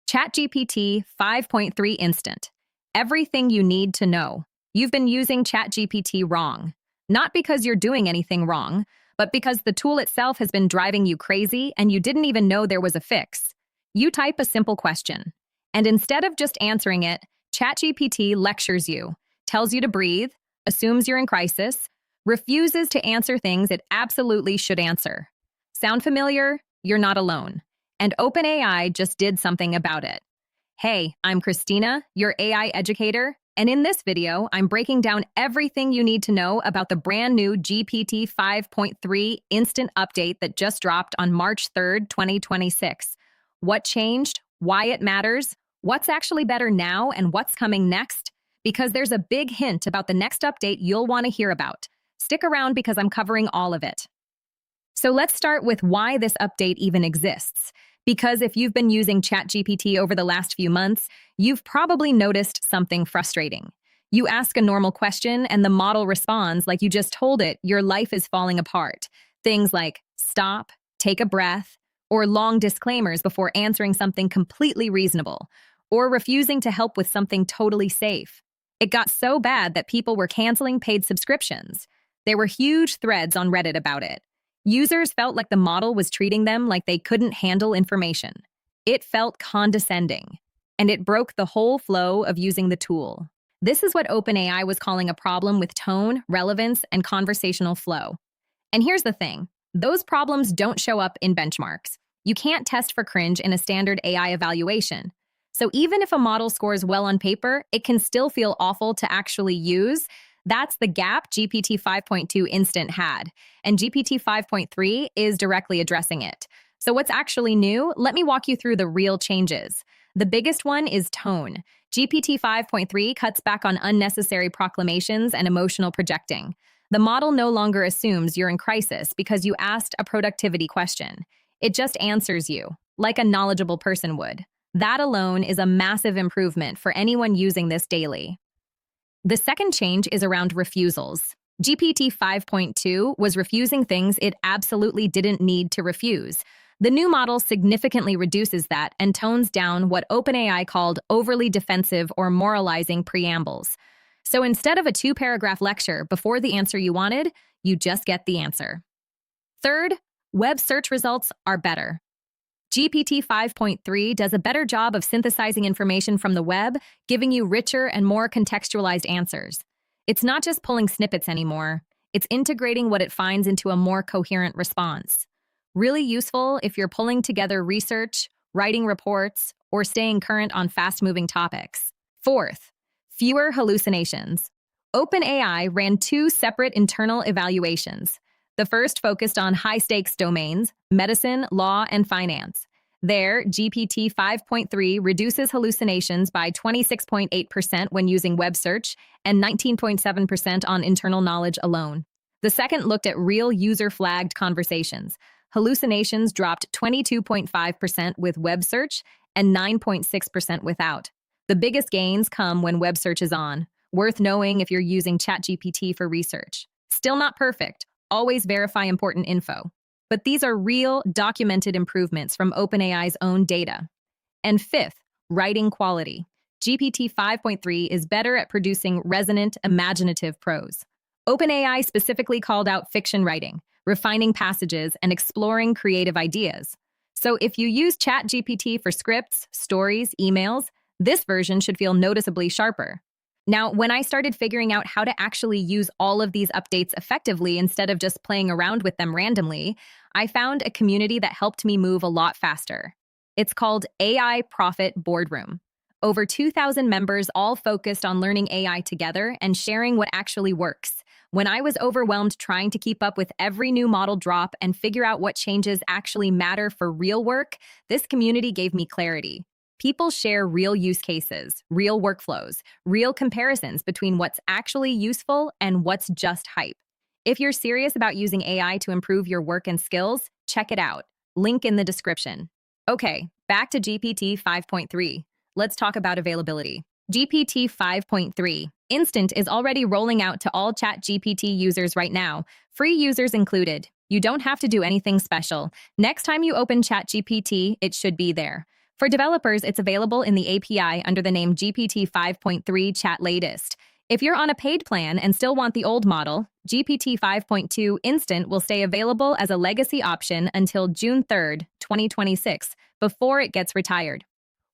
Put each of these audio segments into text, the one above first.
ChatGPT 5.3 Instant. Everything you need to know. You've been using ChatGPT wrong. Not because you're doing anything wrong, but because the tool itself has been driving you crazy and you didn't even know there was a fix. You type a simple question, and instead of just answering it, ChatGPT lectures you, tells you to breathe, assumes you're in crisis, refuses to answer things it absolutely should answer. Sound familiar? You're not alone. And OpenAI just did something about it. Hey, I'm Christina, your AI educator, and in this video, I'm breaking down everything you need to know about the brand new GPT 5.3 instant update that just dropped on March 3rd, 2026. What changed, why it matters, what's actually better now, and what's coming next? Because there's a big hint about the next update you'll want to hear about. Stick around because I'm covering all of it. So let's start with why this update even exists. Because if you've been using ChatGPT over the last few months, you've probably noticed something frustrating. You ask a normal question and the model responds like you just told it your life is falling apart. Things like stop, take a breath, or long disclaimers before answering something completely reasonable, or refusing to help with something totally safe. It got so bad that people were canceling paid subscriptions. There were huge threads on Reddit about it. Users felt like the model was treating them like they couldn't handle information. It felt condescending, and it broke the whole flow of using the tool. This is what OpenAI was calling a problem with tone, relevance, and conversational flow. And here's the thing. Those problems don't show up in benchmarks. You can't test for cringe in a standard AI evaluation. So even if a model scores well on paper, it can still feel awful to actually use. That's the gap GPT 5.2 Instant had, and GPT 5.3 is directly addressing it. So what's actually new? Let me walk you through the real changes. The biggest one is tone. GPT 5.3 cuts back on unnecessary proclamations and emotional projecting. The model no longer assumes you're in crisis because you asked a productivity question. It just answers you, like a knowledgeable person would. That alone is a massive improvement for anyone using this daily. The second change is around refusals. GPT 5.2 was refusing things it absolutely didn't need to refuse. The new model significantly reduces that and tones down what OpenAI called overly defensive or moralizing preambles. So instead of a two-paragraph lecture before the answer you wanted, you just get the answer. Third, web search results are better. GPT 5.3 does a better job of synthesizing information from the web, giving you richer and more contextualized answers. It's not just pulling snippets anymore, it's integrating what it finds into a more coherent response. Really useful if you're pulling together research, writing reports, or staying current on fast-moving topics. Fourth, fewer hallucinations. OpenAI ran two separate internal evaluations. The first focused on high-stakes domains, medicine, law, and finance. There, GPT 5.3 reduces hallucinations by 26.8% when using web search and 19.7% on internal knowledge alone. The second looked at real user-flagged conversations. Hallucinations dropped 22.5% with web search and 9.6% without. The biggest gains come when web search is on. Worth knowing if you're using ChatGPT for research. Still not perfect. Always verify important info. But these are real, documented improvements from OpenAI's own data. And fifth, writing quality. GPT 5.3 is better at producing resonant, imaginative prose. OpenAI specifically called out fiction writing, refining passages, and exploring creative ideas. So if you use ChatGPT for scripts, stories, emails, this version should feel noticeably sharper. Now, when I started figuring out how to actually use all of these updates effectively instead of just playing around with them randomly, I found a community that helped me move a lot faster. It's called AI Profit Boardroom. Over 2,000 members all focused on learning AI together and sharing what actually works. When I was overwhelmed trying to keep up with every new model drop and figure out what changes actually matter for real work, this community gave me clarity. People share real use cases, real workflows, real comparisons between what's actually useful and what's just hype. If you're serious about using AI to improve your work and skills, check it out. Link in the description. Okay, back to GPT 5.3. Let's talk about availability. GPT 5.3 Instant is already rolling out to all ChatGPT users right now, free users included. You don't have to do anything special. Next time you open ChatGPT, it should be there. For developers, it's available in the API under the name GPT 5.3 Chat Latest. If you're on a paid plan and still want the old model, GPT 5.2 Instant will stay available as a legacy option until June 3rd, 2026, before it gets retired.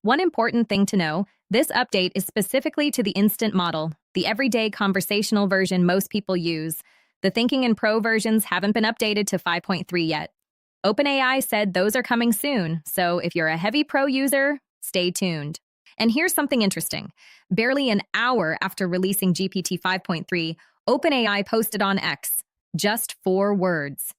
One important thing to know, this update is specifically to the Instant model, the everyday conversational version most people use. The Thinking and Pro versions haven't been updated to 5.3 yet. OpenAI said those are coming soon, so if you're a heavy Pro user, stay tuned. And here's something interesting. Barely an hour after releasing GPT 5.3, OpenAI posted on X, just 4 words.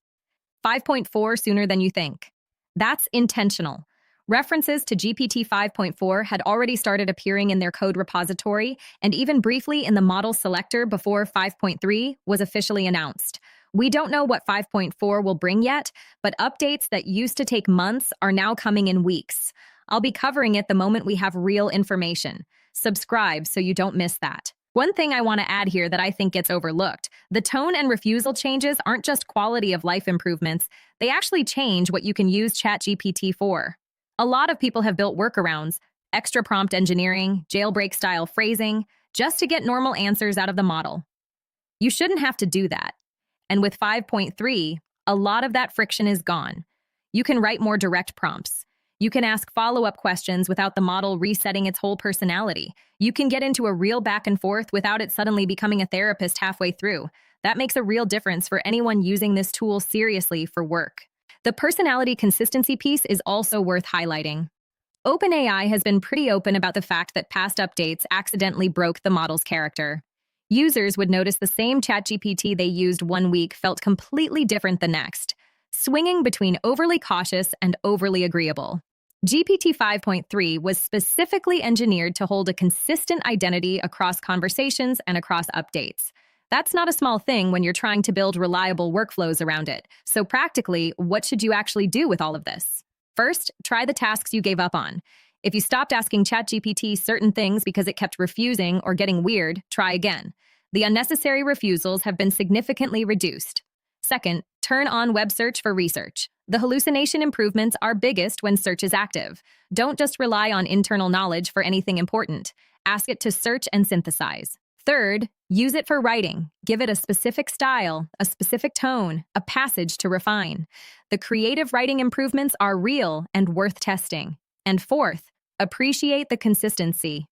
5.4 sooner than you think. That's intentional. References to GPT 5.4 had already started appearing in their code repository and even briefly in the model selector before 5.3 was officially announced. We don't know what 5.4 will bring yet, but updates that used to take months are now coming in weeks. I'll be covering it the moment we have real information. Subscribe so you don't miss that. One thing I want to add here that I think gets overlooked, the tone and refusal changes aren't just quality of life improvements, they actually change what you can use ChatGPT for. A lot of people have built workarounds, extra prompt engineering, jailbreak-style phrasing, just to get normal answers out of the model. You shouldn't have to do that. And with 5.3, a lot of that friction is gone. You can write more direct prompts. You can ask follow-up questions without the model resetting its whole personality. You can get into a real back and forth without it suddenly becoming a therapist halfway through. That makes a real difference for anyone using this tool seriously for work. The personality consistency piece is also worth highlighting. OpenAI has been pretty open about the fact that past updates accidentally broke the model's character. Users would notice the same ChatGPT they used one week felt completely different the next, swinging between overly cautious and overly agreeable. GPT 5.3 was specifically engineered to hold a consistent identity across conversations and across updates. That's not a small thing when you're trying to build reliable workflows around it. So practically, what should you actually do with all of this? First, try the tasks you gave up on. If you stopped asking ChatGPT certain things because it kept refusing or getting weird, try again. The unnecessary refusals have been significantly reduced. Second, turn on web search for research. The hallucination improvements are biggest when search is active. Don't just rely on internal knowledge for anything important. Ask it to search and synthesize. Third, use it for writing. Give it a specific style, a specific tone, a passage to refine. The creative writing improvements are real and worth testing. And fourth, appreciate the consistency.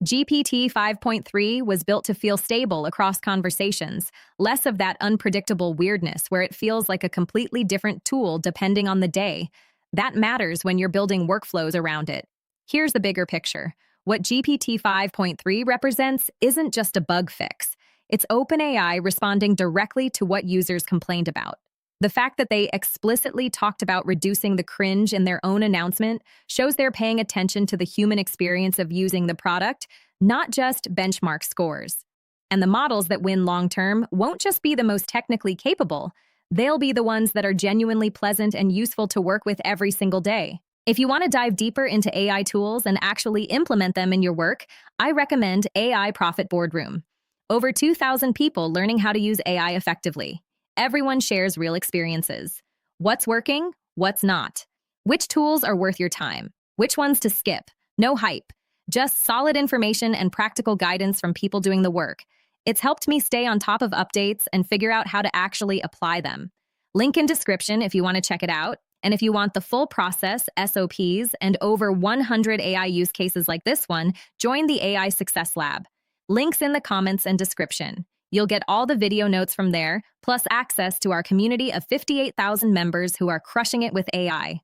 GPT 5.3 was built to feel stable across conversations, less of that unpredictable weirdness where it feels like a completely different tool depending on the day. That matters when you're building workflows around it. Here's the bigger picture. What GPT 5.3 represents isn't just a bug fix. It's OpenAI responding directly to what users complained about. The fact that they explicitly talked about reducing the cringe in their own announcement shows they're paying attention to the human experience of using the product, not just benchmark scores. And the models that win long-term won't just be the most technically capable, they'll be the ones that are genuinely pleasant and useful to work with every single day. If you want to dive deeper into AI tools and actually implement them in your work, I recommend AI Profit Boardroom. Over 2,000 people learning how to use AI effectively. Everyone shares real experiences. What's working? What's not? Which tools are worth your time? Which ones to skip? No hype. Just solid information and practical guidance from people doing the work. It's helped me stay on top of updates and figure out how to actually apply them. Link in description if you want to check it out. And if you want the full process, SOPs, and over 100 AI use cases like this one, join the AI Success Lab. Links in the comments and description. You'll get all the video notes from there, plus access to our community of 58,000 members who are crushing it with AI.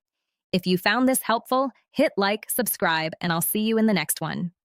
If you found this helpful, hit like, subscribe, and I'll see you in the next one.